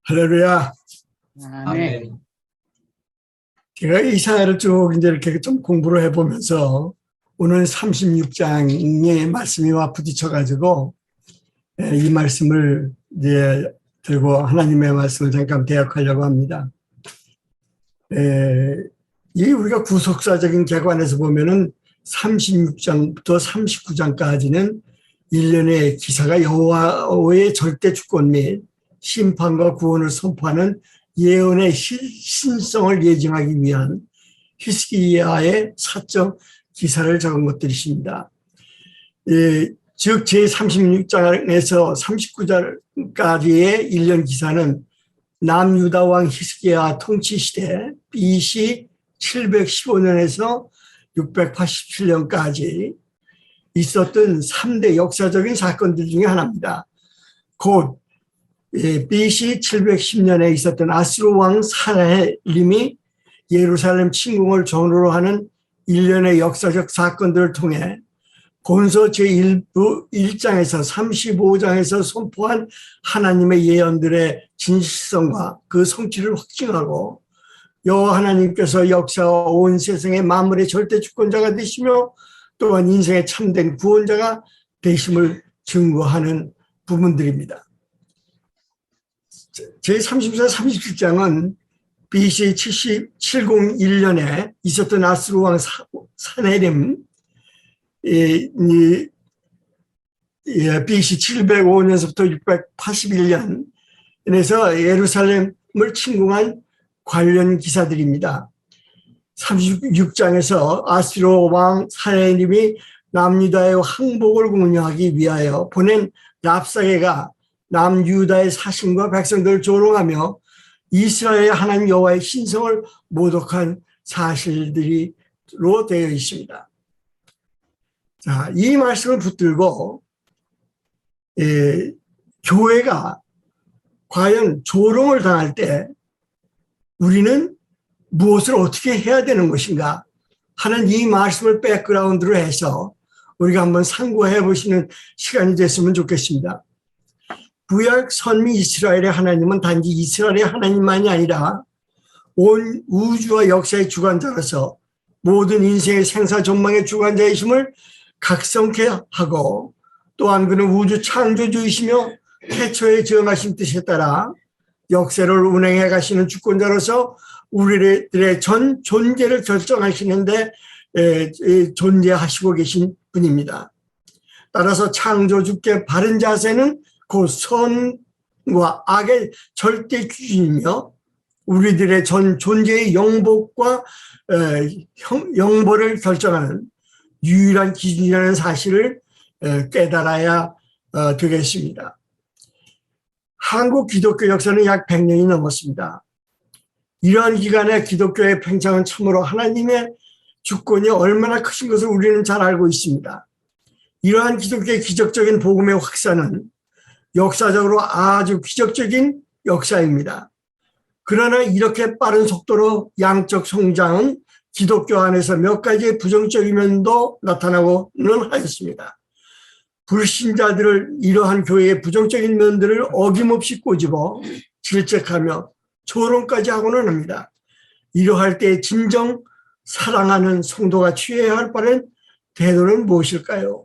할렐루야. 아멘. 제가 이사야를 쭉 이제 이렇게 좀 공부를 해보면서 오늘 36장의 말씀이와 부딪혀가지고 이 말씀을 이제 들고 하나님의 말씀을 잠깐 대역하려고 합니다. 이 우리가 구속사적인 객관에서 보면은 36장부터 39장까지는 일련의 기사가 여호와의 절대 주권 및 심판과 구원을 선포하는 예언의 신성을 예증하기 위한 히스기야의 사적 기사를 적은 것들이십니다. 즉 제36장에서 39장까지의 일련 기사는 남유다 왕 히스기야 통치 시대 BC 715년에서 687년까지 있었던 3대 역사적인 사건들 중에 하나입니다. 곧 BC 710년에 있었던 아수르 왕 사나헬림이 예루살렘 침공을 전후로 하는 일련의 역사적 사건들을 통해 본서 제1장에서 35장에서 선포한 하나님의 예언들의 진실성과 그 성취를 확증하고 여호와 하나님께서 역사와 온 세상의 만물의 절대 주권자가 되시며 또한 인생의 참된 구원자가 되심을 증거하는 부분들입니다. 제34, 37장은 BC 701년에 있었던 아수르 왕 사나헬림 BC 705년서부터 681년에서 예루살렘을 침공한 관련 기사들입니다. 36장에서 아수르 왕 사나헬림이 남유다의 항복을 공유하기 위하여 보낸 랍사게가 남유다의 사신과 백성들을 조롱하며 이스라엘의 하나님 여호와의 신성을 모독한 사실들로 되어 있습니다. 자, 이 말씀을 붙들고 교회가 과연 조롱을 당할 때 우리는 무엇을 어떻게 해야 되는 것인가 하는 이 말씀을 백그라운드로 해서 우리가 한번 상고해 보시는 시간이 됐으면 좋겠습니다. 구약 선미 이스라엘의 하나님은 단지 이스라엘의 하나님만이 아니라 온 우주와 역사의 주관자로서 모든 인생의 생사 전망의 주관자이심을 각성케 하고 또한 그는 우주 창조주이시며 태초에 정하신 뜻에 따라 역사를 운행해 가시는 주권자로서 우리들의 전 존재를 결정하시는데 존재하시고 계신 분입니다. 따라서 창조주께 바른 자세는 그 선과 악의 절대 기준이며 우리들의 전 존재의 영복과 영벌을 결정하는 유일한 기준이라는 사실을 깨달아야 되겠습니다. 한국 기독교 역사는 약 100년이 넘었습니다. 이러한 기간에 기독교의 팽창은 참으로 하나님의 주권이 얼마나 크신 것을 우리는 잘 알고 있습니다. 이러한 기독교의 기적적인 복음의 확산은 역사적으로 아주 기적적인 역사입니다. 그러나 이렇게 빠른 속도로 양적 성장은 기독교 안에서 몇 가지의 부정적인 면도 나타나고는 하였습니다. 불신자들을 이러한 교회의 부정적인 면들을 어김없이 꼬집어 질책하며 조롱까지 하고는 합니다. 이러할 때 진정 사랑하는 성도가 취해야 할 바른 태도는 무엇일까요?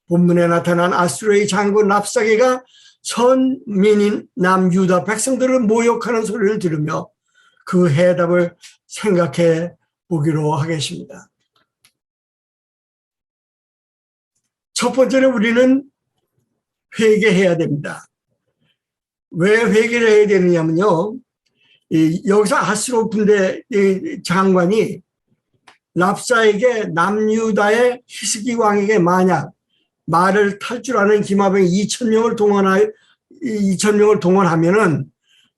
본문에 나타난 아수르의 장군 랍사게가 선민인 남유다 백성들을 모욕하는 소리를 들으며 그 해답을 생각해 보기로 하겠습니다. 첫 번째로 우리는 회개해야 됩니다. 왜 회개를 해야 되느냐면요. 여기서 아수르 군대 장관이 랍사에게 남유다의 히스기 왕에게 만약 말을 탈 줄 아는 기마병 2,000명을 동원하면은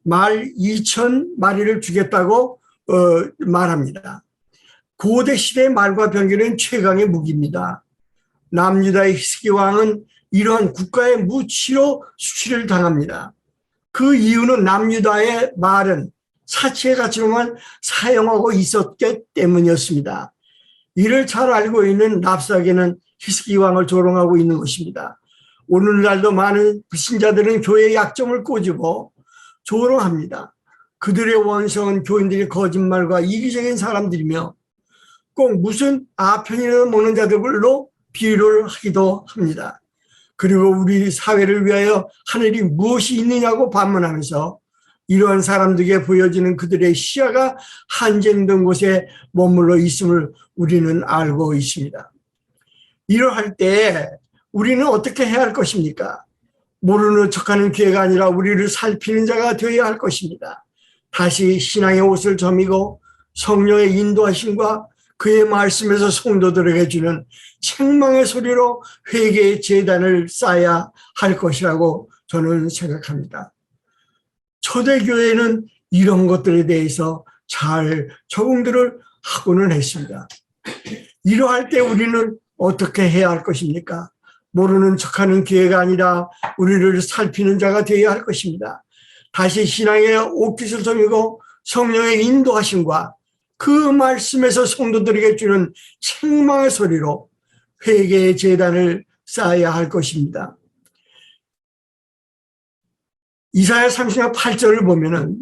말 2,000마리를 주겠다고 말합니다. 고대 시대의 말과 병기는 최강의 무기입니다. 남유다의 히스기 왕은 이러한 국가의 무치로 수치를 당합니다. 그 이유는 남유다의 말은 사치의 가치로만 사용하고 있었기 때문이었습니다. 이를 잘 알고 있는 랍사게는 히스기 왕을 조롱하고 있는 것입니다. 오늘날도 많은 불신자들은 교회의 약점을 꼬집어 조롱합니다. 그들의 원성은 교인들이 거짓말과 이기적인 사람들이며 꼭 무슨 아편이라도 먹는 자들로 비유를 하기도 합니다. 그리고 우리 사회를 위하여 하늘이 무엇이 있느냐고 반문하면서 이러한 사람들에게 보여지는 그들의 시야가 한정된 곳에 머물러 있음을 우리는 알고 있습니다. 이러할 때 우리는 어떻게 해야 할 것입니까? 모르는 척하는 기회가 아니라 우리를 살피는 자가 되어야 할 것입니다. 다시 신앙의 옷을 저미고 성령의 인도하심과 그의 말씀에서 성도들에게 주는 책망의 소리로 회개의 제단을 쌓아야 할 것이라고 저는 생각합니다. 초대교회는 이런 것들에 대해서 잘 적응들을 하고는 했습니다. 이러할 때 우리는 어떻게 해야 할 것입니까? 모르는 척하는 기회가 아니라 우리를 살피는 자가 되어야 할 것입니다. 다시 신앙의 옷깃을 저미고 성령의 인도하심과 그 말씀에서 성도들에게 주는 책망의 소리로 회개의 제단을 쌓아야 할 것입니다. 이사야 30장 8절을 보면은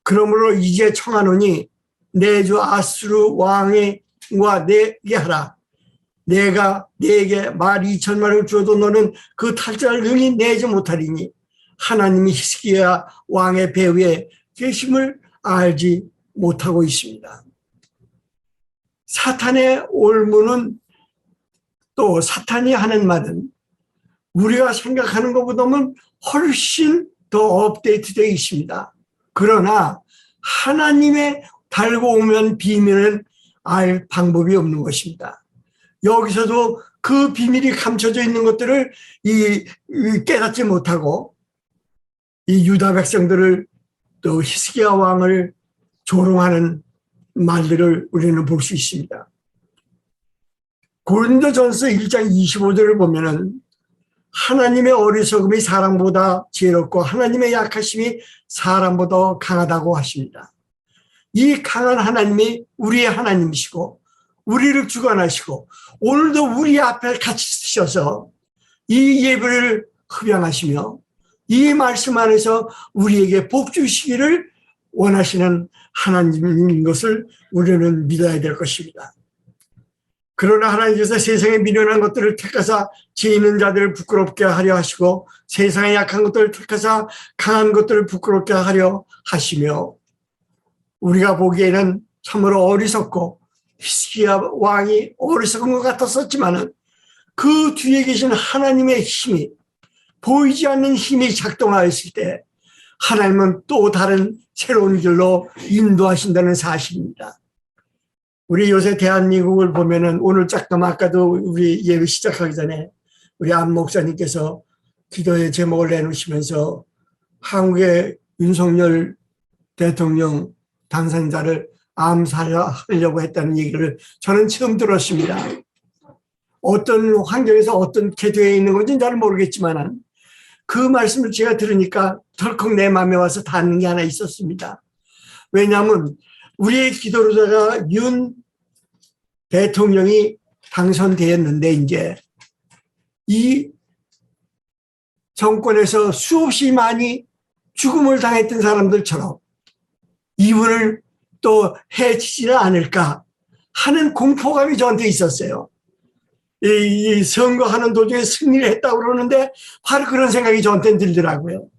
그러므로 이제 청하노니 내 주 아수르 왕과 내게 하라. 내가 네게 말 2,000마리를 주어도 너는 그 탈자를 능히 내지 못하리니 하나님이 히스기야 왕의 배후에 계심을 알지 못하고 있습니다. 사탄의 올무는 또 사탄이 하는 말은 우리가 생각하는 것보다는 훨씬 더 업데이트되어 있습니다. 그러나 하나님의 달고 오면 비밀은 알 방법이 없는 것입니다. 여기서도 그 비밀이 감춰져 있는 것들을 깨닫지 못하고 이 유다 백성들을 또 히스기야 왕을 조롱하는 말들을 우리는 볼 수 있습니다. 고린도전서 1장 25절을 보면은 하나님의 어리석음이 사람보다 지혜롭고 하나님의 약하심이 사람보다 강하다고 하십니다. 이 강한 하나님이 우리의 하나님이시고 우리를 주관하시고 오늘도 우리 앞에 같이 쓰셔서 이 예배를 흡양하시며 이 말씀 안에서 우리에게 복 주시기를 원하시는 하나님인 것을 우리는 믿어야 될 것입니다. 그러나 하나님께서 세상에 미련한 것들을 택하사 지혜 있는 자들을 부끄럽게 하려 하시고 세상에 약한 것들을 택하사 강한 것들을 부끄럽게 하려 하시며 우리가 보기에는 참으로 어리석고 히스기야 왕이 어리석은 것 같았었지만은 그 뒤에 계신 하나님의 힘이 보이지 않는 힘이 작동하였을 때 하나님은 또 다른 새로운 길로 인도하신다는 사실입니다. 우리 요새 대한민국을 보면은 오늘 잠깐 아까도 우리 예배 시작하기 전에 우리 안 목사님께서 기도의 제목을 내놓으시면서 한국의 윤석열 대통령 당선자를 암살하려고 했다는 얘기를 저는 처음 들었습니다. 어떤 환경에서 어떻게 되어 있는 건지 잘 모르겠지만 그 말씀을 제가 들으니까 덜컥 내 마음에 와서 닿는 게 하나 있었습니다. 왜냐하면 우리의 기도로다가 윤 대통령이 당선되었는데 이제 이 정권에서 수없이 많이 죽음을 당했던 사람들처럼 이분을 또 해치지는 않을까 하는 공포감이 저한테 있었어요. 이 선거하는 도중에 승리를 했다고 그러는데 바로 그런 생각이 저한테는 들더라고요.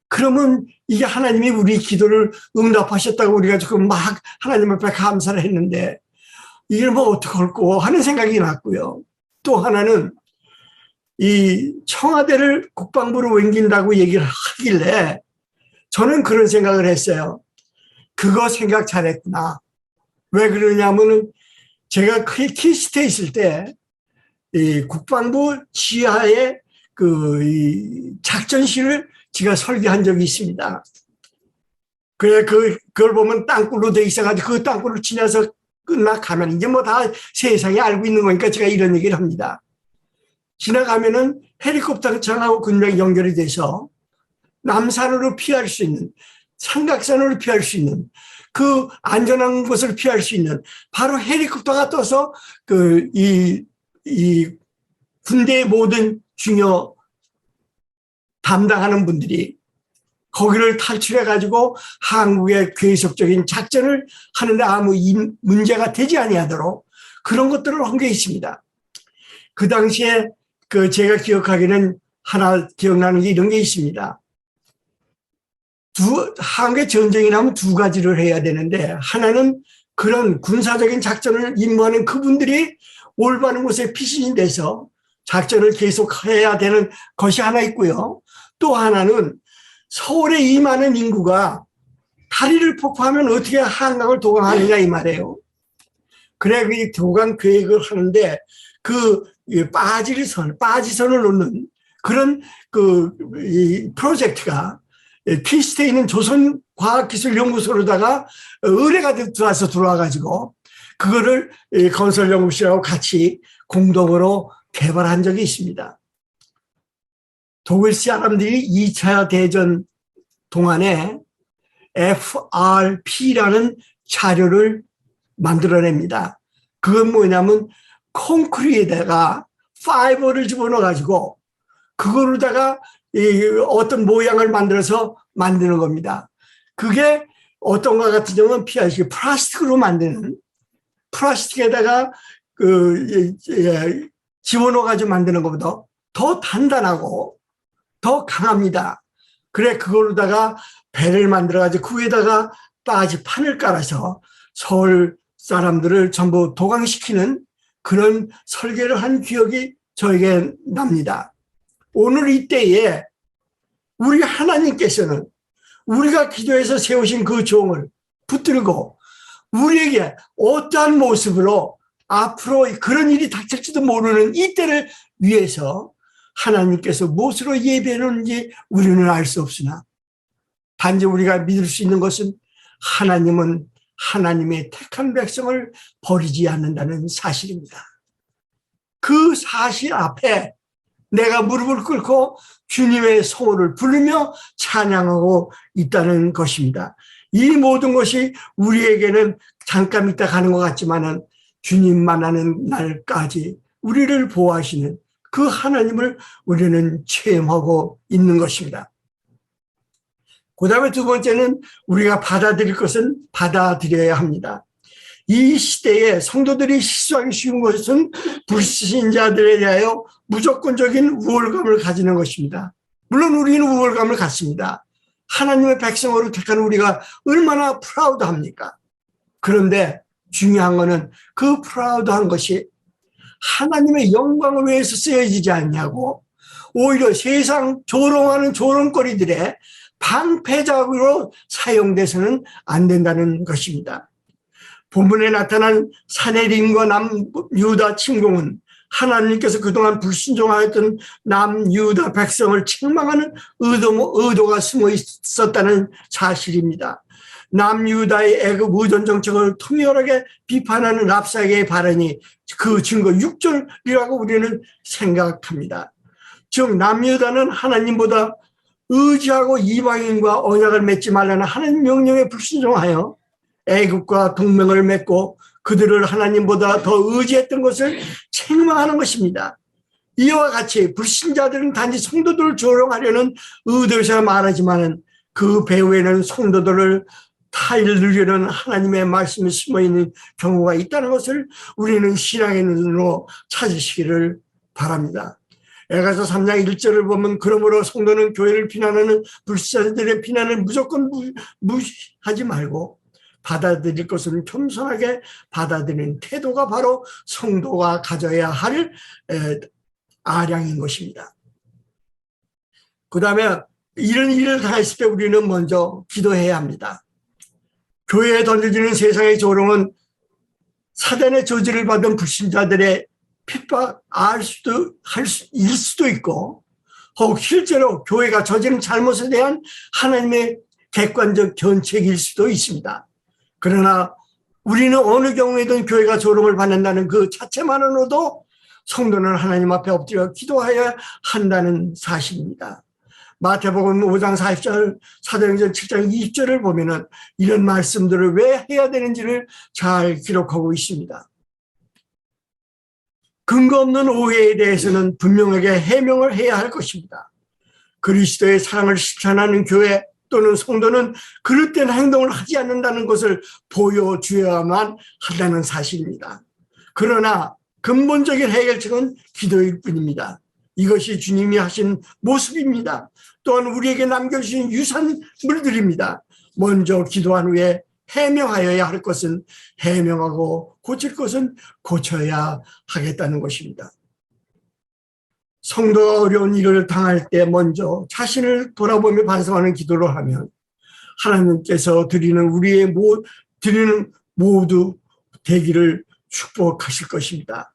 그러면 이게 하나님이 우리 기도를 응답하셨다고 우리가 지금 막 하나님 앞에 감사를 했는데 이걸 뭐 어떡할꼬 하는 생각이 났고요. 또 하나는 이 청와대를 국방부로 옮긴다고 얘기를 하길래 저는 그런 생각을 했어요. 그거 생각 잘했구나. 왜 그러냐면은 제가 키스트에 있을 때 이 국방부 지하에 이 작전실을 제가 설계한 적이 있습니다. 그래 그걸 보면 땅굴로 돼 있어가지고 그 땅굴을 지나서 끝나가면 이제 뭐 다 세상에 알고 있는 거니까 제가 이런 얘기를 합니다. 지나가면은 헬리콥터장하고 군명이 연결이 돼서 남산으로 피할 수 있는 삼각산으로 피할 수 있는 그 안전한 곳을 피할 수 있는 바로 헬리콥터가 떠서 이 군대의 모든 중요 담당하는 분들이 거기를 탈출해가지고 한국의 계속적인 작전을 하는데 아무 문제가 되지 아니하도록 그런 것들을 한 게 있습니다. 그 당시에 제가 기억하기는 하나 기억나는 게 이런 게 있습니다. 한국의 전쟁이 나면 두 가지를 해야 되는데 하나는 그런 군사적인 작전을 임무하는 그분들이 올바른 곳에 피신이 돼서 작전을 계속해야 되는 것이 하나 있고요. 또 하나는 서울에 임하는 인구가 다리를 폭파하면 어떻게 한강을 도강하느냐 이 말이에요. 그래 그 도강 계획을 하는데 그 빠지선을 놓는 그런 이 프로젝트가 퀴스트에 있는 조선과학기술연구소로다가 의뢰가 들어와가지고 그거를 건설연구실하고 같이 공동으로 개발한 적이 있습니다. 독일 사람들이 2차 대전 동안에 FRP라는 자료를 만들어냅니다. 그건 뭐냐면 콘크리트에다가 파이버를 집어넣어가지고 그거로다가 어떤 모양을 만들어서 만드는 겁니다. 그게 어떤가 같은 경우는 플라스틱으로 만드는 플라스틱에다가 집어넣어가지고 만드는 것보다 더 단단하고 더 강합니다. 그래 그걸로다가 배를 만들어가지고 그 위에다가 판을 깔아서 서울 사람들을 전부 도강시키는 그런 설계를 한 기억이 저에게 납니다. 오늘 이때에 우리 하나님께서는 우리가 기도해서 세우신 그 종을 붙들고 우리에게 어떠한 모습으로 앞으로 그런 일이 닥칠지도 모르는 이때를 위해서 하나님께서 무엇으로 예배하는지 우리는 알 수 없으나 단지 우리가 믿을 수 있는 것은 하나님은 하나님의 택한 백성을 버리지 않는다는 사실입니다. 그 사실 앞에 내가 무릎을 꿇고 주님의 성호를 부르며 찬양하고 있다는 것입니다. 이 모든 것이 우리에게는 잠깐 있다 가는 것 같지만은 주님 만나는 날까지 우리를 보호하시는 그 하나님을 우리는 체험하고 있는 것입니다. 그 다음에 두 번째는 우리가 받아들일 것은 받아들여야 합니다. 이 시대에 성도들이 실수하기 쉬운 것은 불신자들에 대하여 무조건적인 우월감을 가지는 것입니다. 물론 우리는 우월감을 갖습니다. 하나님의 백성으로 택한 우리가 얼마나 프라우드합니까? 그런데 중요한 것은 그 프라우드한 것이 하나님의 영광을 위해서 쓰여지지 않냐고 오히려 세상 조롱하는 조롱거리들의 방패작으로 사용돼서는 안 된다는 것입니다. 본문에 나타난 사내림과 남유다 침공은 하나님께서 그동안 불순종하였던 남유다 백성을 책망하는 의도가 숨어 있었다는 사실입니다. 남유다의 애굽 의존 정책을 통렬하게 비판하는 랍사게의 발언이 그 증거 6절이라고 우리는 생각합니다. 즉 남유다는 하나님보다 의지하고 이방인과 언약을 맺지 말라는 하나님 명령에 불순종하여 애굽과 동맹을 맺고 그들을 하나님보다 더 의지했던 것을 책망하는 것입니다. 이와 같이 불신자들은 단지 성도들을 조롱하려는 의도에서 말하지만 그 배후에는 성도들을 타일르려는 하나님의 말씀이 숨어있는 경우가 있다는 것을 우리는 신앙의 눈으로 찾으시기를 바랍니다. 에가서 3장 1절을 보면 그러므로 성도는 교회를 비난하는 불신자들의 비난을 무조건 무시하지 말고 받아들일 것은 겸손하게 받아들이는 태도가 바로 성도가 가져야 할 아량인 것입니다. 그 다음에 이런 일을 당했을 때 우리는 먼저 기도해야 합니다. 교회에 던져지는 세상의 조롱은 사단의 저지를 받은 불신자들의 일 수도 있고 혹 실제로 교회가 저지른 잘못에 대한 하나님의 객관적 견책일 수도 있습니다. 그러나 우리는 어느 경우에든 교회가 조롱을 받는다는 그 자체만으로도 성도는 하나님 앞에 엎드려 기도해야 한다는 사실입니다. 마태복음 5장 40절, 사도행전 7장 20절을 보면은 이런 말씀들을 왜 해야 되는지를 잘 기록하고 있습니다. 근거 없는 오해에 대해서는 분명하게 해명을 해야 할 것입니다. 그리스도의 사랑을 실천하는 교회, 또는 성도는 그릇된 행동을 하지 않는다는 것을 보여주어야만 한다는 사실입니다. 그러나 근본적인 해결책은 기도일 뿐입니다. 이것이 주님이 하신 모습입니다. 또한 우리에게 남겨주신 유산물들입니다. 먼저 기도한 후에 해명하여야 할 것은 해명하고 고칠 것은 고쳐야 하겠다는 것입니다. 성도가 어려운 일을 당할 때 먼저 자신을 돌아보며 반성하는 기도를 하면 하나님께서 드리는 모두 되기를 축복하실 것입니다.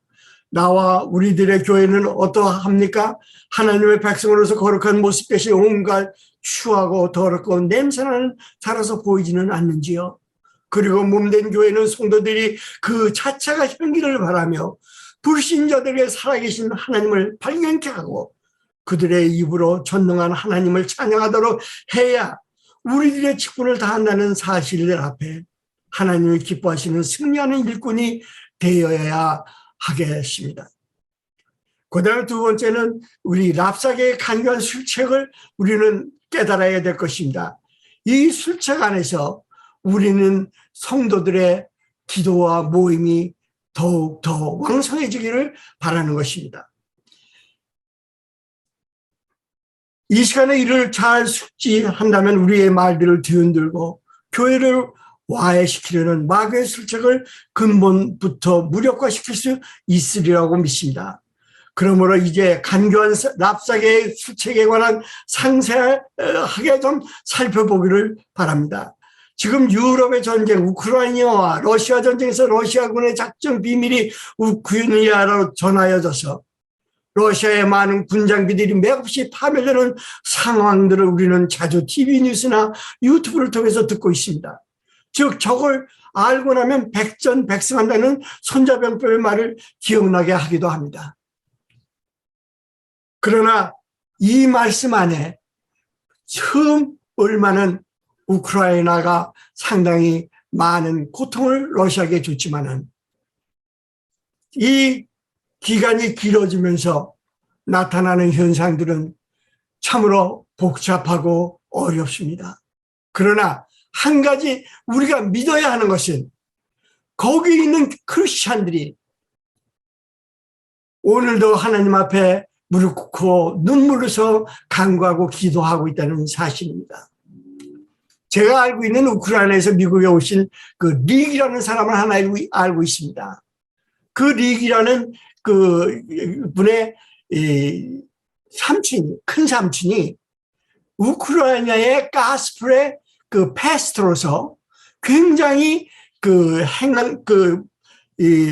나와 우리들의 교회는 어떠합니까? 하나님의 백성으로서 거룩한 모습 대신 온갖 추하고 더럽고 냄새나는 자라서 보이지는 않는지요. 그리고 몸된 교회는 성도들이 그 자체가 향기를 바라며 불신자들에게 살아계신 하나님을 발견케 하고 그들의 입으로 전능한 하나님을 찬양하도록 해야 우리들의 직분을 다한다는 사실들 앞에 하나님을 기뻐하시는 승리하는 일꾼이 되어야 하겠습니다. 그다음 두 번째는 우리 랍사계의 간교한 술책을 우리는 깨달아야 될 것입니다. 이 술책 안에서 우리는 성도들의 기도와 모임이 더욱 더 왕성해지기를 바라는 것입니다. 이 시간에 이를 잘 숙지한다면 우리의 말들을 뒤흔들고 교회를 와해시키려는 마귀의 술책을 근본부터 무력화시킬 수 있으리라고 믿습니다. 그러므로 이제 간교한 랍사계의 술책에 관한 상세하게 좀 살펴보기를 바랍니다. 지금 유럽의 전쟁, 우크라이나와 러시아 전쟁에서 러시아군의 작전 비밀이 우크라이나로 전하여져서 러시아의 많은 군장비들이 맥없이 파멸되는 상황들을 우리는 자주 TV 뉴스나 유튜브를 통해서 듣고 있습니다. 즉 저걸 알고 나면 백전백승한다는 손자병법의 말을 기억나게 하기도 합니다. 그러나 이 말씀 안에 처음 얼마는 우크라이나가 상당히 많은 고통을 러시아에게 줬지만은 이 기간이 길어지면서 나타나는 현상들은 참으로 복잡하고 어렵습니다. 그러나 한 가지 우리가 믿어야 하는 것은 거기 있는 크리스찬들이 오늘도 하나님 앞에 무릎 꿇고 눈물로서 간구하고 기도하고 있다는 사실입니다. 제가 알고 있는 우크라이나에서 미국에 오신 그 릭이라는 사람을 하나 알고 있습니다. 그 릭이라는 그 분의 큰 삼촌이 우크라이나의 가스펠의 그 패스트로서 굉장히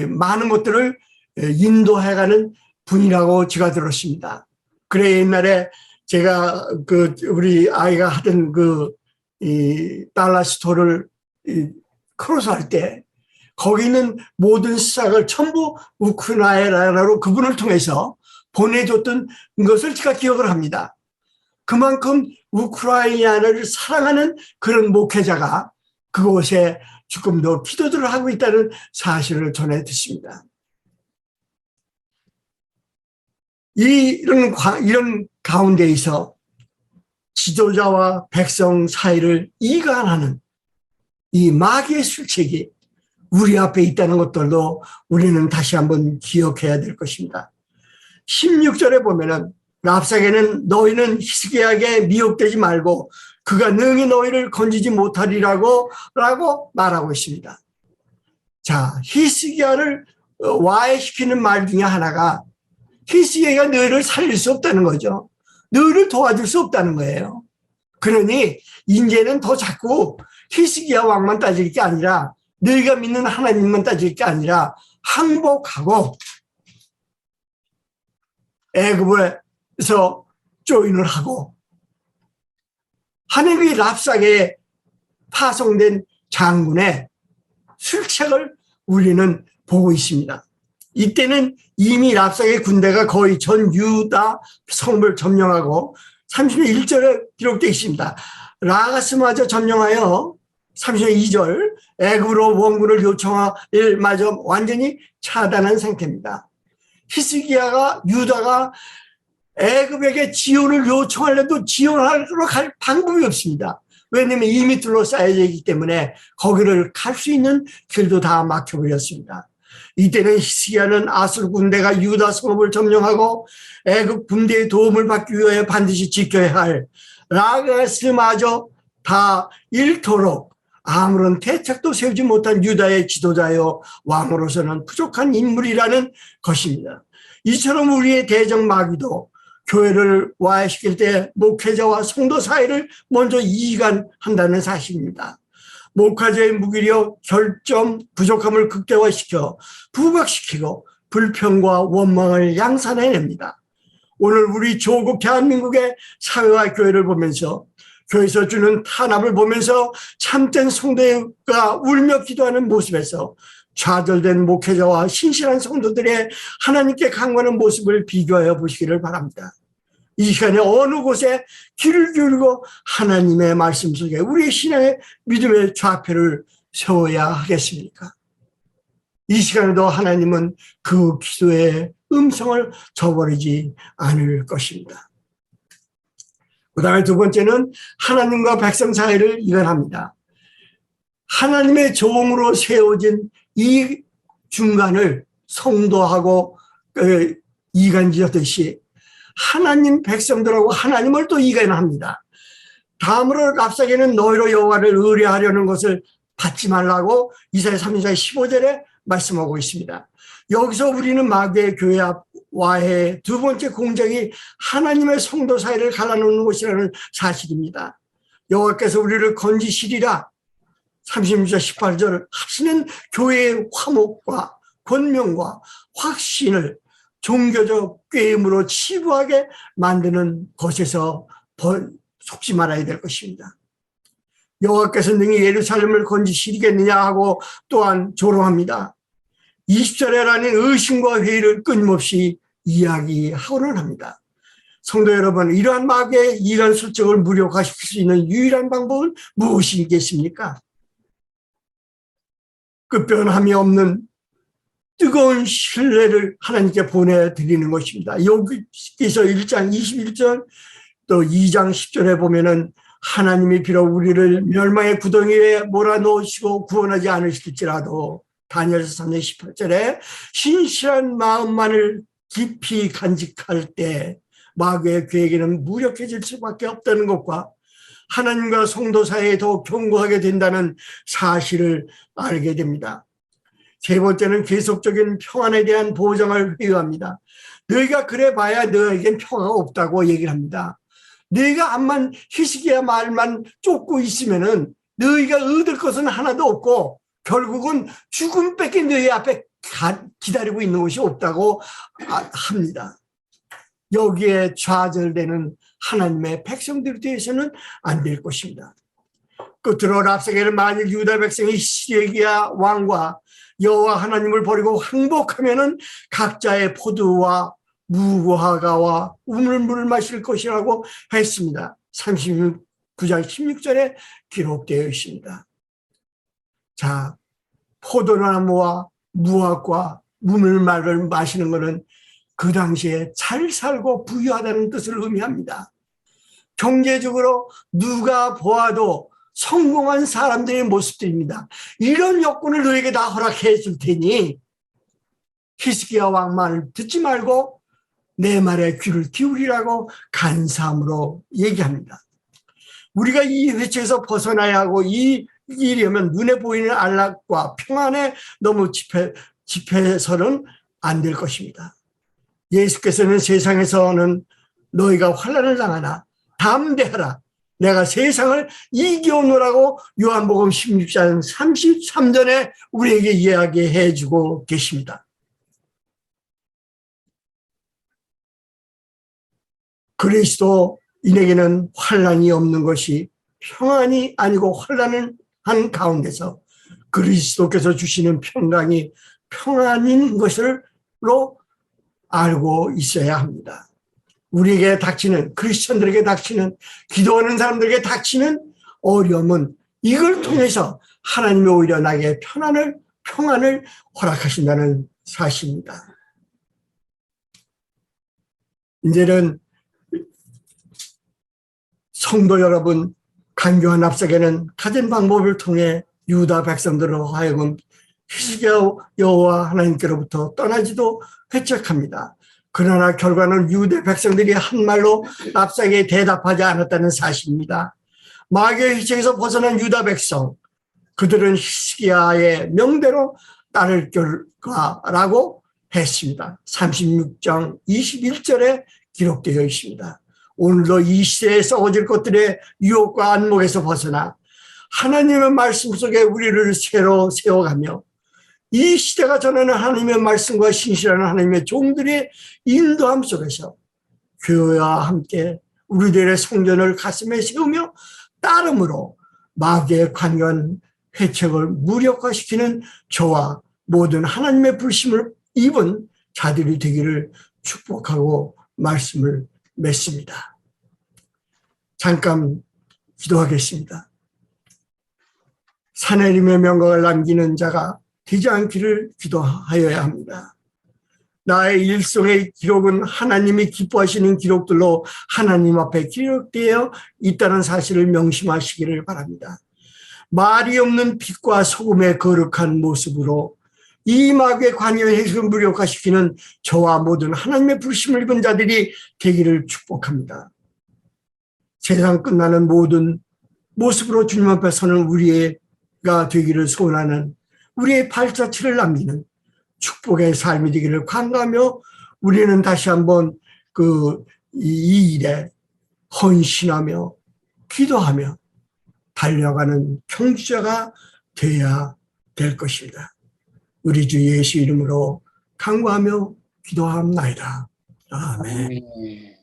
많은 것들을 인도해가는 분이라고 제가 들었습니다. 그래 옛날에 제가 우리 아이가 하던 달라스 토를 크로스할 때 거기 있는 모든 수작을 전부 우크라이나로 그분을 통해서 보내줬던 것을 제가 기억을 합니다. 그만큼 우크라이나를 사랑하는 그런 목회자가 그곳에 조금 더 기도들을 하고 있다는 사실을 전해 듣습니다. 이런 가운데에서 지도자와 백성 사이를 이간하는 이 마귀의 술책이 우리 앞에 있다는 것들도 우리는 다시 한번 기억해야 될 것입니다. 16절에 보면은 랍사게는 너희는 히스기야에게 미혹되지 말고 그가 능히 너희를 건지지 못하리라고 말하고 있습니다. 자, 히스기야를 와해시키는 말 중에 하나가 히스기야가 너희를 살릴 수 없다는 거죠. 너희를 도와줄 수 없다는 거예요. 그러니 이제는 더 자꾸 히스기야 왕만 따질 게 아니라 너희가 믿는 하나님만 따질 게 아니라 항복하고 애굽에서 조인을 하고 하나님이 랍사게에 파송된 장군의 술책을 우리는 보고 있습니다. 이때는 이미 랍사게 군대가 거의 전 유다 성을 점령하고 31절에 기록되어 있습니다. 라가스마저 점령하여 32절 애굽으로 원군을 요청할 마저 완전히 차단한 상태입니다. 히스기야가 유다가 애굽에게 지원을 요청하려도 지원하도록 할 방법이 없습니다. 왜냐하면 이미 둘러싸여져 있기 때문에 거기를 갈 수 있는 길도 다 막혀버렸습니다. 이때는 히스기야는 아수르 군대가 유다 성읍을 점령하고 애굽 군대의 도움을 받기 위해 반드시 지켜야 할 라가스마저 다 잃도록 아무런 대책도 세우지 못한 유다의 지도자여 왕으로서는 부족한 인물이라는 것입니다. 이처럼 우리의 대적 마귀도 교회를 와해시킬 때 목회자와 성도 사이를 먼저 이간한다는 사실입니다. 목회자의 무기력, 결점, 부족함을 극대화시켜 부각시키고 불평과 원망을 양산해냅니다. 오늘 우리 조국 대한민국의 사회와 교회를 보면서 교회에서 주는 탄압을 보면서 참된 성도가 울며 기도하는 모습에서 좌절된 목회자와 신실한 성도들의 하나님께 간구하는 모습을 비교하여 보시기를 바랍니다. 이 시간에 어느 곳에 귀를 기울이고 하나님의 말씀 속에 우리의 신앙의 믿음의 좌표를 세워야 하겠습니까? 이 시간에도 하나님은 그 기도의 음성을 저버리지 않을 것입니다. 그 다음에 두 번째는 하나님과 백성 사이를 이간합니다. 하나님의 종으로 세워진 이 중간을 성도하고 이간지었듯이 하나님 백성들하고 하나님을 또 이간합니다. 다음으로 랍사게는 너희로 여호와를 의뢰하려는 것을 받지 말라고 이사야 30장 15절에 말씀하고 있습니다. 여기서 우리는 마귀의 교회 와의 두 번째 공작이 하나님의 성도 사이를 갈라놓는 것이라는 사실입니다. 여호와께서 우리를 건지시리라 36절 18절 하시는 교회의 화목과 권명과 확신을 종교적 꾀임으로 치부하게 만드는 것에서 속지 말아야 될 것입니다. 여호와께서 능히 예루살렘을 건지시리겠느냐 하고 또한 조롱합니다. 20절에라는 의심과 회의를 끊임없이 이야기하고는 합니다. 성도 여러분, 이러한 마귀의 이러한 술적을 무력화시킬 수 있는 유일한 방법은 무엇이겠습니까? 끝변함이 없는 뜨거운 신뢰를 하나님께 보내드리는 것입니다. 여기서 1장 21절 또 2장 10절에 보면은 하나님이 비록 우리를 멸망의 구덩이에 몰아넣으시고 구원하지 않으실지라도 다니엘서 3장 18절에 신실한 마음만을 깊이 간직할 때 마귀의 계획에는 무력해질 수밖에 없다는 것과 하나님과 성도 사이에 더욱 견고하게 된다는 사실을 알게 됩니다. 세 번째는 계속적인 평안에 대한 보장을 회유합니다. 너희가 그래 봐야 너에겐 평화가 없다고 얘기를 합니다. 너희가 암만 히스기야 말만 쫓고 있으면은 너희가 얻을 것은 하나도 없고 결국은 죽음밖에 너희 앞에 기다리고 있는 것이 없다고 합니다. 여기에 좌절되는 하나님의 백성들에 대해서는 안 될 것입니다. 끝으로 랍사게는 만일 유다 백성이 시드기야 왕과 여호와 하나님을 버리고 항복하면은 각자의 포도와 무화과와 우물물을 마실 것이라고 했습니다. 39장 16절에 기록되어 있습니다. 자, 포도나무와 무화과 우물물을 마시는 것은 그 당시에 잘 살고 부유하다는 뜻을 의미합니다. 경제적으로 누가 보아도 성공한 사람들의 모습들입니다. 이런 여건을 너에게 다 허락해 줄 테니 히스기야 왕 말을 듣지 말고 내 말에 귀를 기울이라고 간사함으로 얘기합니다. 우리가 이 회초에서 벗어나야 하고 이려면 눈에 보이는 안락과 평안에 너무 집해서는 안 될 것입니다. 예수께서는 세상에서는 너희가 환난을 당하나 담대하라. 내가 세상을 이겨오노라고 요한복음 16장 33절에 우리에게 이야기해 주고 계십니다. 그리스도인에게는 환난이 없는 것이 평안이 아니고 환난을 한 가운데서 그리스도께서 주시는 평강이 평안인 것으로 알고 있어야 합니다. 우리에게 닥치는, 크리스천들에게 닥치는, 기도하는 사람들에게 닥치는 어려움은 이걸 통해서 하나님이 오히려 나에게 평안을 허락하신다는 사실입니다. 이제는 성도 여러분, 간교한 납작에는 가진 방법을 통해 유다 백성들로 하여금 히스기야 여호와 하나님께로부터 떠나지도 회책합니다. 그러나 결과는 유대 백성들이 한 말로 납작에 대답하지 않았다는 사실입니다. 마귀의 회책에서 벗어난 유다 백성, 그들은 히스기야의 명대로 따를 결과라고 했습니다. 36장 21절에 기록되어 있습니다. 오늘도 이 시대에 썩어질 것들의 유혹과 안목에서 벗어나 하나님의 말씀 속에 우리를 새로 세워가며 이 시대가 전하는 하나님의 말씀과 신실한 하나님의 종들의 인도함 속에서 교회와 함께 우리들의 성전을 가슴에 세우며 따름으로 마귀의 관여한 회책을 무력화시키는 저와 모든 하나님의 불심을 입은 자들이 되기를 축복하고 말씀을 맺습니다. 잠깐 기도하겠습니다. 사내림의 명각을 남기는 자가 되지 않기를 기도하여야 합니다. 나의 일생의 기록은 하나님이 기뻐하시는 기록들로 하나님 앞에 기록되어 있다는 사실을 명심하시기를 바랍니다. 말이 없는 빛과 소금의 거룩한 모습으로 이 마귀의 관여의 핵을 무력화시키는 저와 모든 하나님의 불심을 입은 자들이 되기를 축복합니다. 세상 끝나는 모든 모습으로 주님 앞에 서는 우리가 되기를 소원하는 우리의 발자취를 남기는 축복의 삶이 되기를 간구하며 우리는 다시 한번 이 일에 헌신하며 기도하며 달려가는 경주자가 되어야 될 것입니다. 우리 주 예수 이름으로 간구하며 기도합나이다. 아멘.